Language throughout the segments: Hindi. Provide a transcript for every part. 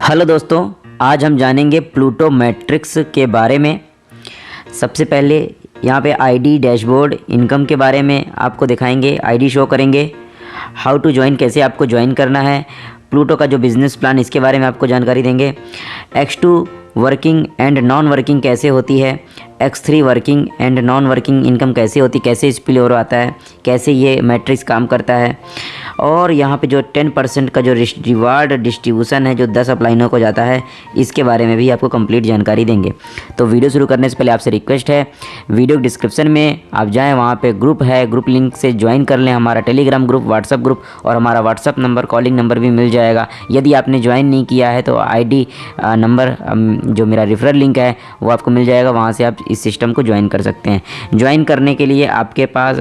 हेलो दोस्तों, आज हम जानेंगे प्लूटो मैट्रिक्स के बारे में। सबसे पहले यहाँ पे आईडी डैशबोर्ड इनकम के बारे में आपको दिखाएंगे, आईडी शो करेंगे। हाउ टू ज्वाइन, कैसे आपको ज्वाइन करना है, प्लूटो का जो बिज़नेस प्लान इसके बारे में आपको जानकारी देंगे। X2 working and non working कैसे होती है, X3 working and non working income कैसे होती है, कैसे स्पिल ओवर आता है, कैसे ये मैट्रिक्स काम करता है। और यहाँ पे जो 10% का जो रिवार्ड डिस्ट्रीब्यूशन है जो 10 अपलाइनों को जाता है, इसके बारे में भी आपको कंप्लीट जानकारी देंगे। तो वीडियो शुरू करने से पहले आपसे रिक्वेस्ट है, वीडियो डिस्क्रिप्शन में आप जाएं, वहाँ पे ग्रुप है, ग्रुप लिंक से ज्वाइन कर लें। हमारा टेलीग्राम ग्रुप, व्हाट्सअप ग्रुप और हमारा व्हाट्सअप नंबर, कॉलिंग नंबर भी मिल जाएगा। यदि आपने ज्वाइन नहीं किया है तो आईडी नंबर जो मेरा रेफरल लिंक है वो आपको मिल जाएगा, वहाँ से आप इस सिस्टम को ज्वाइन कर सकते हैं। ज्वाइन करने के लिए आपके पास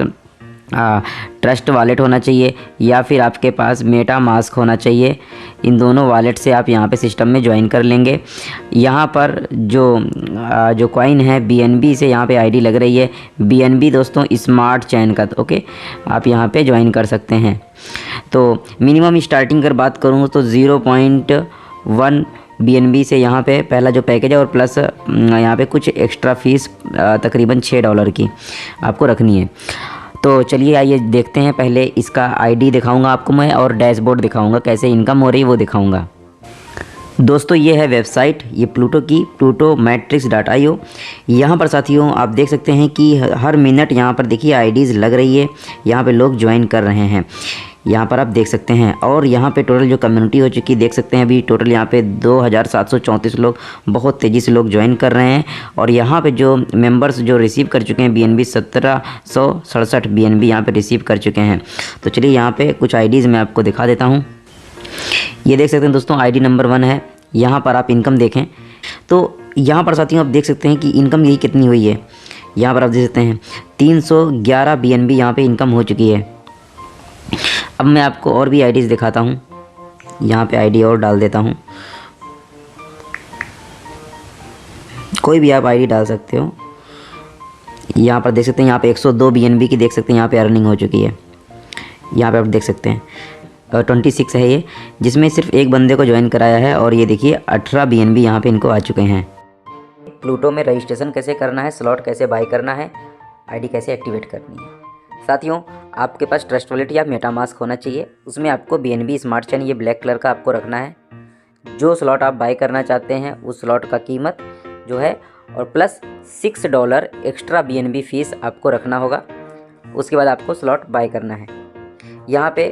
ट्रस्ट वॉलेट होना चाहिए या फिर आपके पास मेटा मास्क होना चाहिए। इन दोनों वॉलेट से आप यहाँ पे सिस्टम में ज्वाइन कर लेंगे। यहाँ पर जो कॉइन है BNB से यहाँ पे आईडी लग रही है। BNB दोस्तों स्मार्ट चैन का, ओके, आप यहाँ पे ज्वाइन कर सकते हैं। तो मिनिमम स्टार्टिंग अगर बात करूँ तो 0.1 BNB से यहाँ पे पहला जो पैकेज है, और प्लस यहाँ पे कुछ एक्स्ट्रा फीस तकरीबन $6 की आपको रखनी है। तो चलिए आइए देखते हैं। पहले इसका आईडी दिखाऊंगा आपको मैं, और डैशबोर्ड दिखाऊंगा, कैसे इनकम हो रही है वो दिखाऊंगा। दोस्तों ये है वेबसाइट, ये प्लूटो की plutomatrix.io। यहाँ पर साथियों आप देख सकते हैं कि हर मिनट यहाँ पर देखिए आईडीज़ लग रही है, यहाँ पे लोग ज्वाइन कर रहे हैं, यहाँ पर आप देख सकते हैं। और यहाँ पे टोटल जो कम्युनिटी हो चुकी देख सकते हैं, अभी टोटल यहाँ पे 2734 लोग बहुत तेज़ी से लोग ज्वाइन कर रहे हैं। और यहाँ पे जो मेंबर्स जो रिसीव कर चुके हैं BNB 1767 BNB यहाँ पे रिसीव कर चुके हैं। तो चलिए यहाँ पे कुछ आईडीज़ मैं आपको दिखा देता हूँ। ये देख सकते हैं दोस्तों, आईडी नंबर 1 है। यहाँ पर आप इनकम देखें तो यहाँ पर साथियों आप देख सकते हैं कि इनकम यही कितनी हुई है। यहाँ पर आप देख सकते हैं 311 BNB यहाँ पे इनकम हो चुकी है। अब मैं आपको और भी आईडीज़ दिखाता हूँ, यहाँ पे आईडी और डाल देता हूँ, कोई भी आप आईडी डाल सकते हो। यहाँ पर देख सकते हैं, यहाँ पे 102 BNB की देख सकते हैं यहाँ पे अर्निंग हो चुकी है। यहाँ पे आप देख सकते हैं 26 है ये, जिसमें सिर्फ एक बंदे को ज्वाइन कराया है। और ये देखिए 18 BNB यहाँ पे इनको आ चुके हैं। प्लूटो में रजिस्ट्रेशन कैसे करना है, स्लॉट कैसे बाय करना है, आईडी कैसे एक्टिवेट करनी है। साथियों आपके पास ट्रस्ट वॉलेट या मेटा मास्क होना चाहिए, उसमें आपको BNB स्मार्ट चैन ये ब्लैक कलर का आपको रखना है। जो स्लॉट आप बाय करना चाहते हैं उस स्लॉट का कीमत जो है, और प्लस $6 एक्स्ट्रा BNB फीस आपको रखना होगा। उसके बाद आपको स्लॉट बाय करना है। यहाँ पे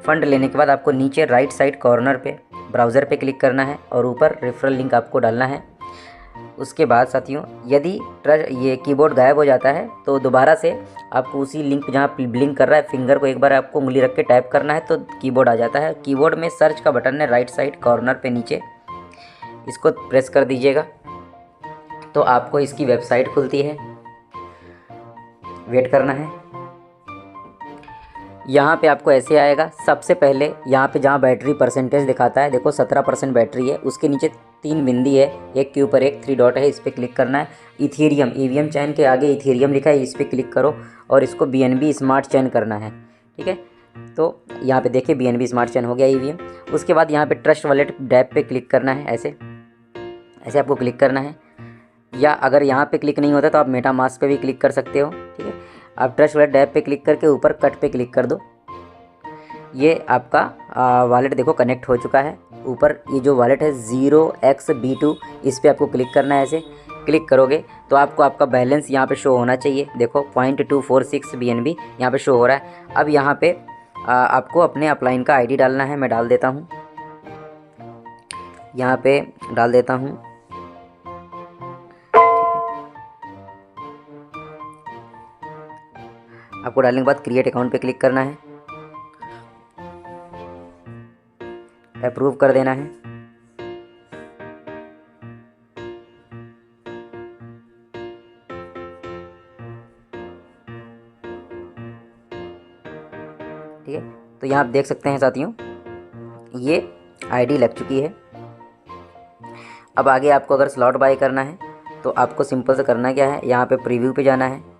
फ़ंड लेने के बाद आपको नीचे राइट साइड कॉर्नर पे ब्राउज़र पे क्लिक करना है और ऊपर रेफरल लिंक आपको डालना है। उसके बाद साथियों यदि ये कीबोर्ड गायब हो जाता है तो दोबारा से आपको उसी लिंक जहाँ ब्लिंक कर रहा है फिंगर को एक बार आपको उंगली रख के टैप करना है तो कीबोर्ड आ जाता है। कीबोर्ड में सर्च का बटन है राइट साइड कॉर्नर पे नीचे, इसको प्रेस कर दीजिएगा तो आपको इसकी वेबसाइट खुलती है। वेट करना है। यहाँ पे आपको ऐसे आएगा। सबसे पहले यहाँ पे जहाँ बैटरी परसेंटेज दिखाता है, देखो 17% बैटरी है, उसके नीचे 3 बिंदी है, एक के ऊपर एक 3 डॉट है, इस पर क्लिक करना है। इथेरियम EVM चैन के आगे इथेरियम लिखा है, इस पर क्लिक करो और इसको BNB स्मार्ट चैन करना है। ठीक है, तो यहाँ पे देखिए BNB स्मार्ट चैन हो गया EVM। उसके बाद यहाँ पे ट्रस्ट वॉलेट डैप पे क्लिक करना है, ऐसे ऐसे आपको क्लिक करना है। या अगर यहाँ पे क्लिक नहीं होता तो आप मेटा मास्क पे भी क्लिक कर सकते हो। ठीक है, आप ट्रस्ट वॉलेट डैप पे क्लिक करके ऊपर कट पे क्लिक कर दो। ये आपका वॉलेट देखो कनेक्ट हो चुका है। ऊपर ये जो वॉलेट है 0xB2, इस पर आपको क्लिक करना है। ऐसे क्लिक करोगे तो आपको आपका बैलेंस यहाँ पे शो होना चाहिए। देखो 0.246 BNB यहाँ पे शो हो रहा है। अब यहाँ पे आपको अपने अपलाइन का आईडी डालना है। मैं डाल देता हूँ, यहाँ पे डाल देता हूँ। आपको डालने के बाद क्रिएट अकाउंट पे क्लिक करना है, अप्रूव कर देना है। ठीक है, तो यहाँ आप देख सकते हैं साथियों ये आईडी लग चुकी है। अब आगे आपको अगर स्लॉट बाय करना है तो आपको सिंपल से करना क्या है, यहाँ पे प्रीव्यू पे जाना है।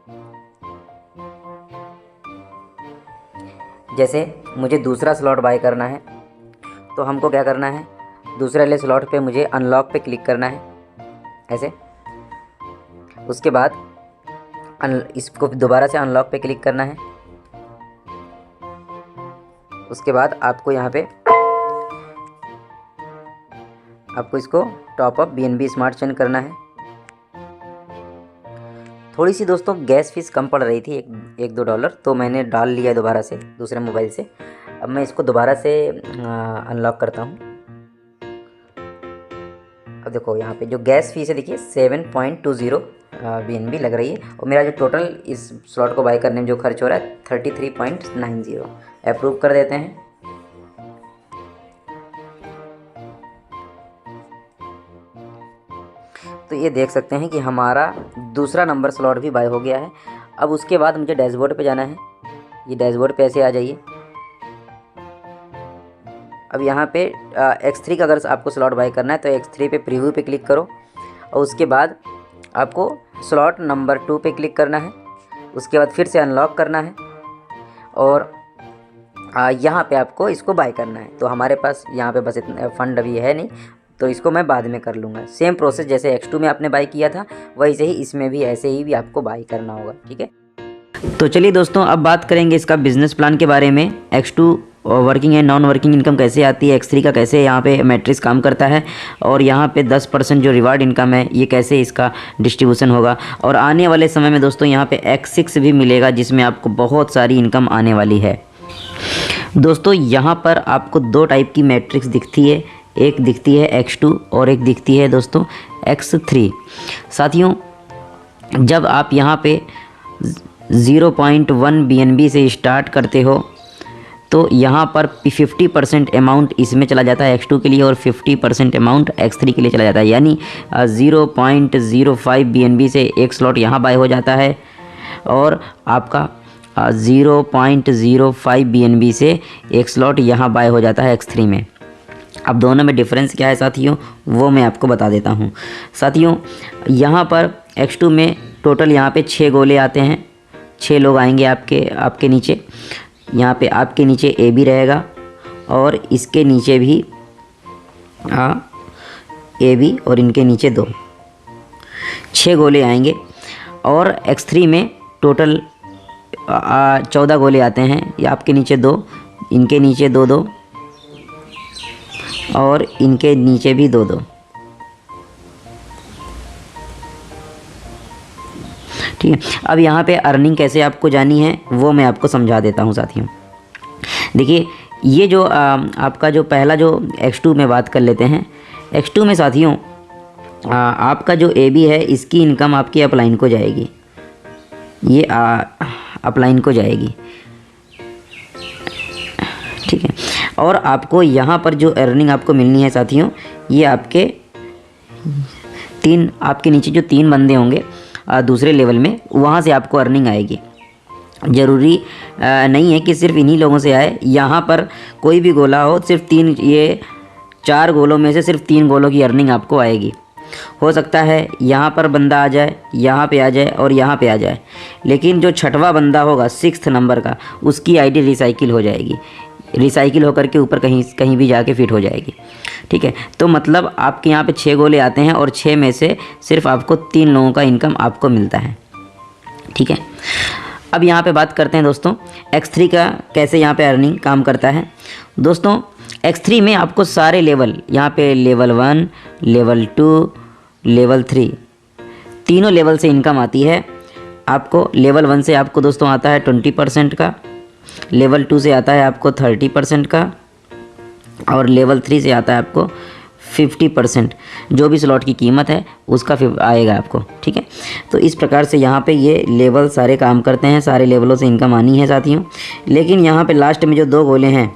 जैसे मुझे दूसरा स्लॉट बाय करना है तो हमको क्या करना है, दूसरे वाले स्लॉट पे मुझे अनलॉक पे क्लिक करना है ऐसे। उसके बाद इसको दोबारा से अनलॉक पे क्लिक करना है। उसके बाद आपको यहाँ पे इसको top up BNB smart chain करना है। थोड़ी सी दोस्तों गैस फीस कम पड़ रही थी, $1-2, तो मैंने डाल लिया है दोबारा से दूसरे मोबाइल से। अब मैं इसको दोबारा से अनलॉक करता हूँ। अब देखो यहाँ पे जो गैस फीस है देखिए 7.20 BNB लग रही है, और मेरा जो टोटल इस स्लॉट को बाय करने में जो खर्च हो रहा है 33.90। अप्रूव कर देते हैं। तो ये देख सकते हैं कि हमारा दूसरा नंबर स्लॉट भी बाय हो गया है। अब उसके बाद मुझे डैशबोर्ड पे जाना है। ये डैशबोर्ड पे ऐसे आ जाइए। अब यहाँ पे X3 का अगर आपको स्लॉट बाय करना है तो X3 पे प्रीव्यू पे क्लिक करो, और उसके बाद आपको स्लॉट नंबर 2 पे क्लिक करना है। उसके बाद फिर से अनलॉक करना है, और यहाँ पे आपको इसको बाय करना है। तो हमारे पास यहाँ पे बस इतना फंड अभी है नहीं, तो इसको मैं बाद में कर लूँगा। सेम प्रोसेस जैसे X2 में आपने बाय किया था वैसे ही इसमें भी ऐसे ही भी आपको बाय करना होगा, ठीक है। तो चलिए दोस्तों, अब बात करेंगे इसका बिजनेस प्लान के बारे में। X2 working and non working income कैसे आती है, X3 का कैसे यहाँ पे मैट्रिक्स काम करता है, और यहाँ पे 10% जो रिवार्ड इनकम है ये कैसे इसका डिस्ट्रीब्यूशन होगा, और आने वाले समय में दोस्तों यहाँ पे X6 भी मिलेगा जिसमें आपको बहुत सारी इनकम आने वाली है। दोस्तों यहाँ पर आपको 2 टाइप की मैट्रिक्स दिखती है, एक दिखती है X2 और एक दिखती है दोस्तों X3। साथियों, जब आप यहाँ पे 0.1 BNB से स्टार्ट करते हो तो यहाँ पर 50% अमाउंट इसमें चला जाता है X2 के लिए, और 50% अमाउंट X3 के लिए चला जाता है। यानी 0.05 BNB से एक स्लॉट यहाँ बाय हो जाता है, और आपका 0.05 BNB से एक स्लॉट यहाँ बाय हो जाता है X3 में। अब दोनों में डिफरेंस क्या है साथियों, वो मैं आपको बता देता हूँ। साथियों, यहाँ पर X2 में टोटल यहाँ पे 6 गोले आते हैं, 6 लोग आएंगे आपके नीचे। यहाँ पे आपके नीचे AB रहेगा, और इसके नीचे भी AB, और इनके नीचे 2, 6 गोले आएंगे। और X3 में टोटल 14 गोले आते हैं। ये आपके नीचे 2, इनके नीचे 2-2, और इनके नीचे भी 2-2, ठीक है। अब यहाँ पे अर्निंग कैसे आपको जानी है वो मैं आपको समझा देता हूँ साथियों। देखिए, ये जो आपका जो पहला जो X2 में बात कर लेते हैं। X2 में साथियों आपका जो AB है इसकी इनकम आपकी अपलाइन को जाएगी, ये अपलाइन को जाएगी, ठीक है। और आपको यहाँ पर जो अर्निंग आपको मिलनी है साथियों, ये आपके नीचे जो 3 बंदे होंगे दूसरे लेवल में, वहाँ से आपको अर्निंग आएगी। ज़रूरी नहीं है कि सिर्फ इन्हीं लोगों से आए। यहाँ पर कोई भी गोला हो, सिर्फ 3, ये 4 गोलों में से सिर्फ 3 गोलों की अर्निंग आपको आएगी। हो सकता है यहाँ पर बंदा आ जाए, यहाँ पे आ जाए और यहाँ पे आ जाए, लेकिन जो 6वां बंदा होगा 6th नंबर का, उसकी आईडी रिसाइकिल हो जाएगी, रिसाइकिल होकर के ऊपर कहीं भी जाके फिट हो जाएगी, ठीक है। तो मतलब आपके यहाँ पे 6 गोले आते हैं, और 6 में से सिर्फ आपको 3 लोगों का इनकम आपको मिलता है, ठीक है। अब यहाँ पे बात करते हैं दोस्तों X3 का कैसे यहाँ पे अर्निंग काम करता है। दोस्तों X3 में आपको सारे लेवल, यहाँ पे लेवल 1, लेवल 2, लेवल 3, तीनों लेवल से इनकम आती है आपको। लेवल 1 से आपको दोस्तों आता है 20% का, लेवल 2 से आता है आपको 30% का, और लेवल 3 से आता है आपको 50%। जो भी स्लॉट की कीमत है उसका आएगा आपको, ठीक है। तो इस प्रकार से यहाँ पे ये लेवल सारे काम करते हैं, सारे लेवलों से इनकम आनी है साथियों। लेकिन यहाँ पे लास्ट में जो 2 गोले हैं,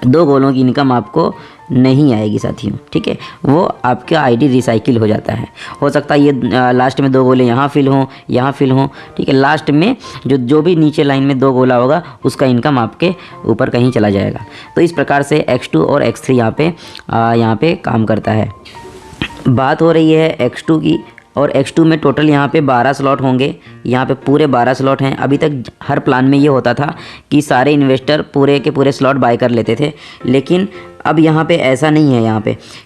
2 गोलों की इनकम आपको नहीं आएगी साथियों, ठीक है। वो आपका आईडी रिसाइकिल हो जाता है। हो सकता है ये लास्ट में 2 गोले यहाँ फिल हों, यहाँ फिल हों, ठीक है। लास्ट में जो भी नीचे लाइन में 2 गोला होगा उसका इनकम आपके ऊपर कहीं चला जाएगा। तो इस प्रकार से X2 और X3 यहाँ पे काम करता है। बात हो रही है X2 की। और X2 में टोटल यहाँ पे 12 स्लॉट होंगे। यहाँ पे पूरे 12 स्लॉट हैं। अभी तक हर प्लान में ये होता था कि सारे इन्वेस्टर पूरे के पूरे स्लॉट बाय कर लेते थे, लेकिन अब यहाँ पे ऐसा नहीं है।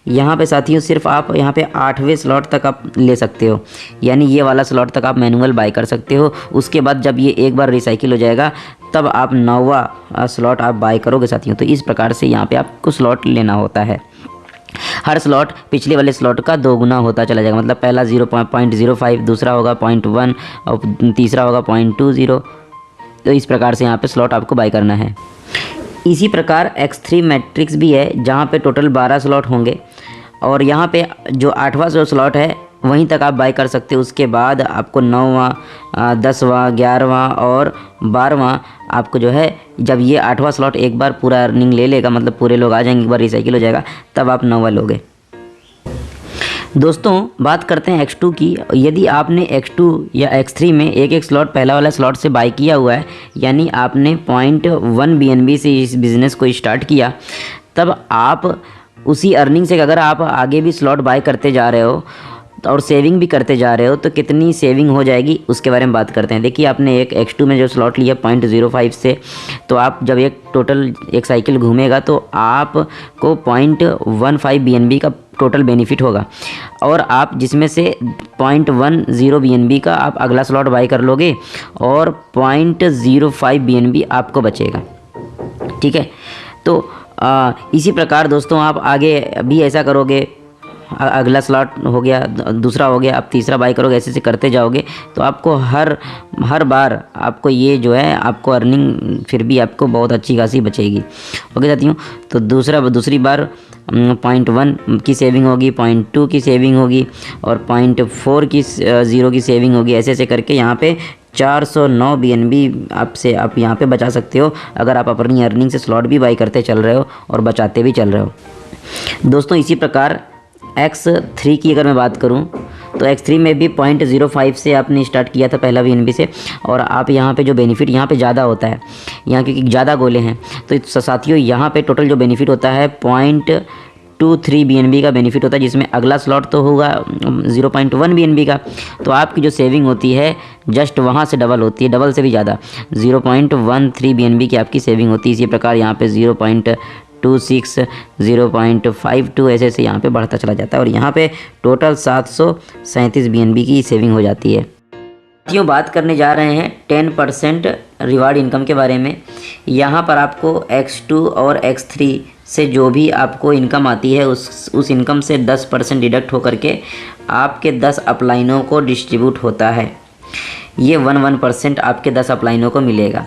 यहाँ पे साथियों सिर्फ आप यहाँ पे 8वें स्लॉट तक आप ले सकते हो, यानी ये वाला स्लॉट तक आप मैनुअल बाय कर सकते हो। उसके बाद जब ये एक बार रिसाइकिल हो जाएगा तब आप 9वां स्लॉट आप बाय करोगे साथियों। तो इस प्रकार से यहाँ पे आपको स्लॉट लेना होता है। हर स्लॉट पिछले वाले स्लॉट का 2 गुना होता चला जाएगा। मतलब पहला 0.05, दूसरा होगा 0.1 और तीसरा होगा 0.20। तो इस प्रकार से यहाँ पे स्लॉट आपको बाय करना है। इसी प्रकार X3 मैट्रिक्स भी है, जहाँ पे टोटल 12 स्लॉट होंगे और यहाँ पे जो 8वां जो स्लॉट है वहीं तक आप बाय कर सकते हो। उसके बाद आपको 9वां, 10वां, 11वां और 12वां आपको जो है, जब ये 8वां स्लॉट एक बार पूरा अर्निंग ले लेगा, मतलब पूरे लोग आ जाएंगे, एक बार रिसाइकिल हो जाएगा, तब आप 9वां लोगे। दोस्तों बात करते हैं X2 की। यदि आपने X2 या X3 में एक स्लॉट पहला वाला स्लॉट से बाय किया हुआ है, यानी आपने 0.1 BNB से इस बिज़नेस को स्टार्ट किया, तब आप उसी अर्निंग से अगर आप आगे भी स्लॉट बाय करते जा रहे हो और सेविंग भी करते जा रहे हो तो कितनी सेविंग हो जाएगी उसके बारे में बात करते हैं। देखिए आपने एक X2 में जो स्लॉट लिया 0.05 से, तो आप जब एक साइकिल घूमेगा तो आपको 0.15 BNB का टोटल बेनिफिट होगा, और आप जिसमें से 0.10 BNB का आप अगला स्लॉट बाय कर लोगे और 0.05 BNB आपको बचेगा। ठीक है, तो इसी प्रकार दोस्तों आप आगे भी ऐसा करोगे। अगला स्लॉट हो गया, दूसरा हो गया, आप तीसरा बाय करोगे, ऐसे ऐसे करते जाओगे तो आपको हर बार आपको ये जो है आपको अर्निंग फिर भी आपको बहुत अच्छी खासी बचेगी। ओके साथियों, तो दूसरी बार 0.1 की सेविंग होगी, 0.2 की सेविंग होगी और 0.4 की सेविंग होगी। ऐसे ऐसे करके यहाँ पे 409 BNB आप यहाँ पे बचा सकते हो, अगर आप अपनी अर्निंग से स्लॉट भी बाय करते चल रहे हो और बचाते भी चल रहे हो। दोस्तों इसी प्रकार X3 की अगर मैं बात करूं तो X3 में भी 0.05 से आपने स्टार्ट किया था पहला BNB से, और आप यहाँ पे जो बेनिफिट यहाँ पे ज़्यादा होता है, यहाँ क्योंकि ज़्यादा गोले हैं, तो साथियों यहाँ पे टोटल जो बेनिफिट होता है 0.23 BNB का बेनिफिट होता है, जिसमें अगला स्लॉट तो होगा 0.1 BNB का। तो आपकी जो सेविंग होती है जस्ट वहाँ से डबल होती है, डबल से भी ज़्यादा 0.13 BNB की आपकी सेविंग होती है। इसी प्रकार यहाँ पे 0.26, 0.52 ऐसे से यहाँ पे बढ़ता चला जाता है और यहाँ पे टोटल 737 BNB की सेविंग हो जाती है। साथियों बात करने जा रहे हैं 10% रिवार्ड इनकम के बारे में। यहाँ पर आपको X2 और X3 से जो भी आपको इनकम आती है उस इनकम से 10% डिडक्ट होकर के आपके 10 अपलाइनों को डिस्ट्रीब्यूट होता है। ये 1% आपके 10 अपलाइनों को मिलेगा।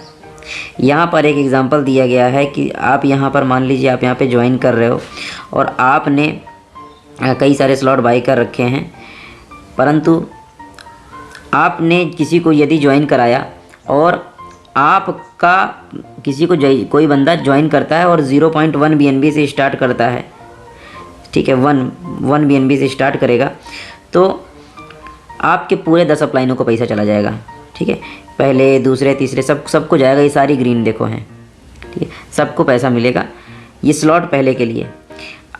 यहाँ पर एक एग्ज़ाम्पल दिया गया है कि आप यहाँ पर मान लीजिए आप यहाँ पे ज्वाइन कर रहे हो और आपने कई सारे स्लॉट बाय कर रखे हैं, परंतु आपने किसी को यदि ज्वाइन कराया और आपका किसी को कोई बंदा ज्वाइन करता है और 0.1 BNB से स्टार्ट करता है, ठीक है, 1 BNB से स्टार्ट करेगा, तो आपके पूरे 10 अपलाइनों को पैसा चला जाएगा। ठीक है, पहले दूसरे तीसरे सबको जाएगा। ये सारी ग्रीन देखो हैं, ठीक है, सबको पैसा मिलेगा। ये स्लॉट पहले के लिए।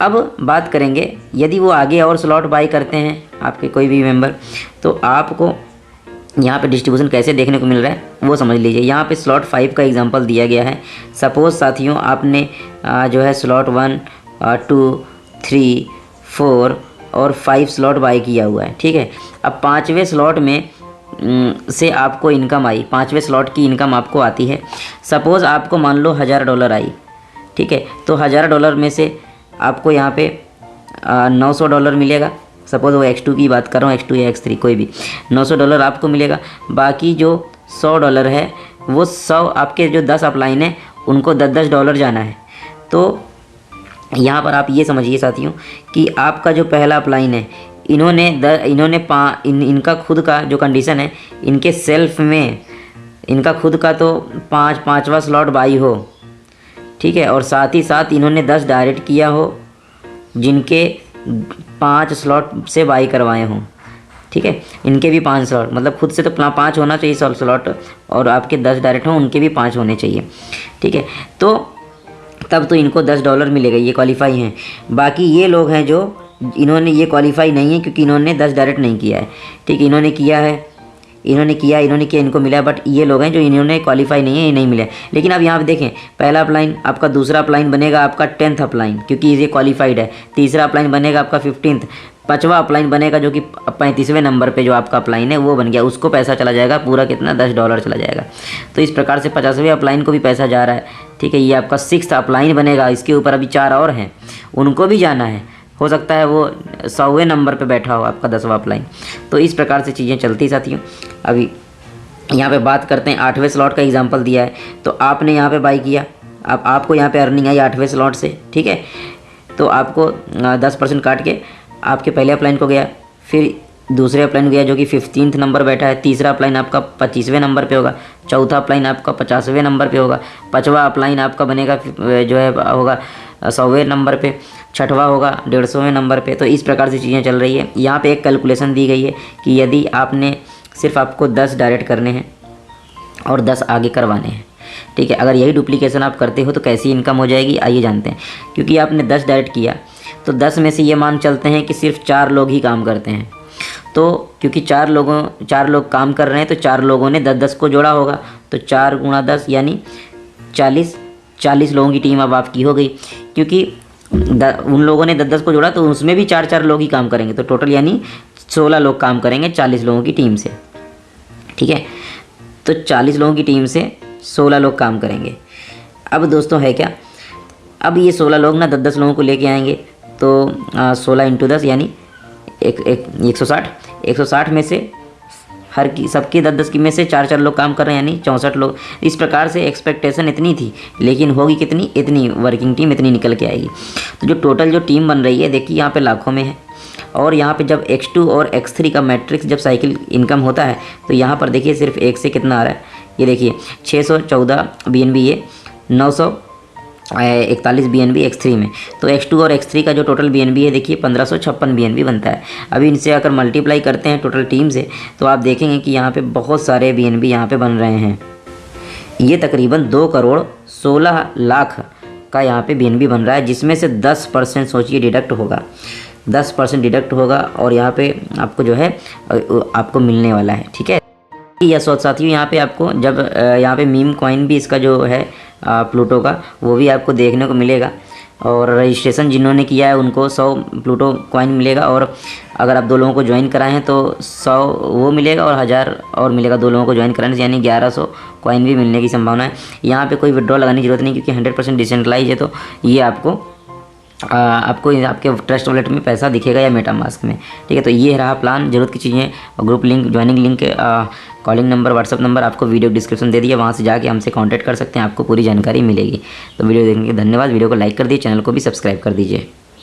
अब बात करेंगे यदि वो आगे और स्लॉट बाय करते हैं आपके कोई भी मेंबर, तो आपको यहाँ पे डिस्ट्रीब्यूशन कैसे देखने को मिल रहा है वो समझ लीजिए। यहाँ पे स्लॉट 5 का एग्जांपल दिया गया है। सपोज़ साथियों आपने जो है स्लॉट 1, 2, 3, 4 और 5 स्लॉट बाय किया हुआ है। ठीक है, अब 5वें स्लॉट में से आपको इनकम आई, 5वें स्लॉट की इनकम आपको आती है। सपोज़ आपको मान लो $1000 आई, ठीक है, तो $1000 में से आपको यहाँ पे $900 मिलेगा। सपोज़ वो X2 की बात कर रहा हूँ, X2 या X3 कोई भी, $900 आपको मिलेगा। बाकी जो $100 है वो 100 आपके जो 10 अपलाइन है उनको $10 जाना है। तो यहाँ पर आप ये समझिए साथियों कि आपका जो पहला अपलाइन है इनका खुद का जो कंडीशन है, इनके सेल्फ में इनका खुद का तो 5वां स्लॉट बाई हो, ठीक है, और साथ ही साथ इन्होंने 10 डायरेक्ट किया हो जिनके 5 स्लॉट से बाई करवाए हों। ठीक है, इनके भी 5 स्लॉट, मतलब खुद से तो 5 होना चाहिए स्लॉट, और आपके 10 डायरेक्ट हों उनके भी 5 होने चाहिए। ठीक है, तो तब तो इनको $10 मिलेगा, ये क्वालिफाई हैं। बाकी ये लोग हैं जो इन्होंने ये क्वालिफाई नहीं है क्योंकि इन्होंने 10 डायरेक्ट नहीं किया है। ठीक है, इन्होंने किया, इनको मिला है, बट ये लोग हैं जो इन्होंने क्वालिफाई नहीं है, ये नहीं मिला है। लेकिन अब यहाँ पे देखें, पहला अपलाइन आपका, दूसरा अपलाइन बनेगा आपका 10th अपलाइन क्योंकि ये क्वालिफाइड है, तीसरा अपलाइन बनेगा आपका 15th, पाँचवा अपलाइन बनेगा जो कि 35वें नंबर पे जो आपका अपलाइन है वो बन गया, उसको पैसा चला जाएगा पूरा कितना, $10 चला जाएगा। तो इस प्रकार से 50वें अपलाइन को भी पैसा जा रहा है। ठीक है, ये आपका 6th अपलाइन बनेगा, इसके ऊपर अभी 4 और हैं, उनको भी जाना है, हो सकता है वो 100वें नंबर पे बैठा हो आपका 10वां अपलाइन। तो इस प्रकार से चीज़ें चलती साथियों। अभी यहाँ पे बात करते हैं 8वें स्लॉट का एग्जांपल दिया है, तो आपने यहाँ पे बाई किया, अब आपको यहाँ पे अर्निंग आई 8वें स्लॉट से। ठीक है, तो आपको 10% काट के आपके पहले अपलाइन को गया, फिर दूसरे अपलाइन गया जो कि 15th नंबर बैठा है, तीसरा अपलाइन आपका 25वें नंबर पे होगा, चौथा अपलाइन आपका 50वें नंबर पे होगा, पाँचवा अपलाइन आपका बनेगा जो है होगा 100वें नंबर पे, छठवा होगा 150वें नंबर पे। तो इस प्रकार से चीज़ें चल रही है। यहाँ पे एक कैलकुलेशन दी गई है कि यदि आपने सिर्फ आपको 10 डायरेक्ट करने हैं और 10 आगे करवाने हैं। ठीक है, अगर यही डुप्लीकेशन आप करते हो तो कैसी इनकम हो जाएगी, आइए जानते हैं। क्योंकि आपने 10 डायरेक्ट किया तो 10 में से ये मान चलते हैं कि सिर्फ 4 लोग ही काम करते हैं। तो क्योंकि 4 लोग काम कर रहे हैं तो 4 लोगों ने 10-10 को जोड़ा होगा, तो 4 × 10 यानी 40 लोगों की टीम अब आपकी हो गई। क्योंकि उन लोगों ने 10-10 को जोड़ा तो उसमें भी 4-4 लोग ही काम करेंगे, तो टोटल यानी 16 लोग काम करेंगे 40 लोगों की टीम से। ठीक है, तो 40 लोगों की टीम से 16 लोग काम करेंगे। अब दोस्तों है क्या, अब ये 16 लोग ना 10-10 लोगों को लेके आएंगे, तो 16 × 10 यानी 160 में से सबके 10-10 की में से 4-4 लोग काम कर रहे हैं यानी 64 लोग। इस प्रकार से एक्सपेक्टेशन इतनी थी, लेकिन होगी कितनी, इतनी वर्किंग टीम इतनी निकल के आएगी। तो जो टोटल जो टीम बन रही है देखिए यहाँ पे लाखों में है। और यहाँ पे जब X2 और X3 का मैट्रिक्स जब साइकिल इनकम होता है तो यहाँ पर देखिए सिर्फ एक से कितना आ रहा है, ये देखिए 614 BNB, ये 941 BNB X3 में। तो X2 और X3 का जो टोटल BNB है देखिए 1556 BNB बनता है। अभी इनसे अगर मल्टीप्लाई करते हैं टोटल टीम से तो आप देखेंगे कि यहाँ पे बहुत सारे BNB यहाँ पे बन रहे हैं। ये तकरीबन 2,16,00,000 का यहाँ पे BNB बन रहा है, जिसमें से 10% सोचिए डिडक्ट होगा, 10% डिडक्ट होगा और यहाँ पे आपको जो है आपको मिलने वाला है। ठीक है, या साथियों यहाँ पे आपको जब यहाँ पे मीम कॉइन भी इसका जो है प्लूटो का वो भी आपको देखने को मिलेगा, और रजिस्ट्रेशन जिन्होंने किया है उनको 100 प्लूटो कॉइन मिलेगा, और अगर आप 2 लोगों को ज्वाइन कराएं तो 100 वो मिलेगा और 1000 और मिलेगा 2 लोगों को ज्वाइन कराने से, यानी 1100 कॉइन भी मिलने की संभावना है। यहाँ पे कोई विड्रॉ लगाने की जरूरत नहीं क्योंकि 100% डिसेंट्रलाइज है, तो ये आपको आपके ट्रस्ट वॉलेट में पैसा दिखेगा या मेटामास्क में। ठीक है, तो ये रहा प्लान। ज़रूरत की चीज़ें, group link, joining link, calling number, WhatsApp number आपको वीडियो डिस्क्रिप्शन दे दिया, वहाँ से जाके हमसे कांटेक्ट कर सकते हैं, आपको पूरी जानकारी मिलेगी। तो वीडियो देखने के धन्यवाद। वीडियो को लाइक कर दीजिए, चैनल को भी सब्सक्राइब कर दीजिए।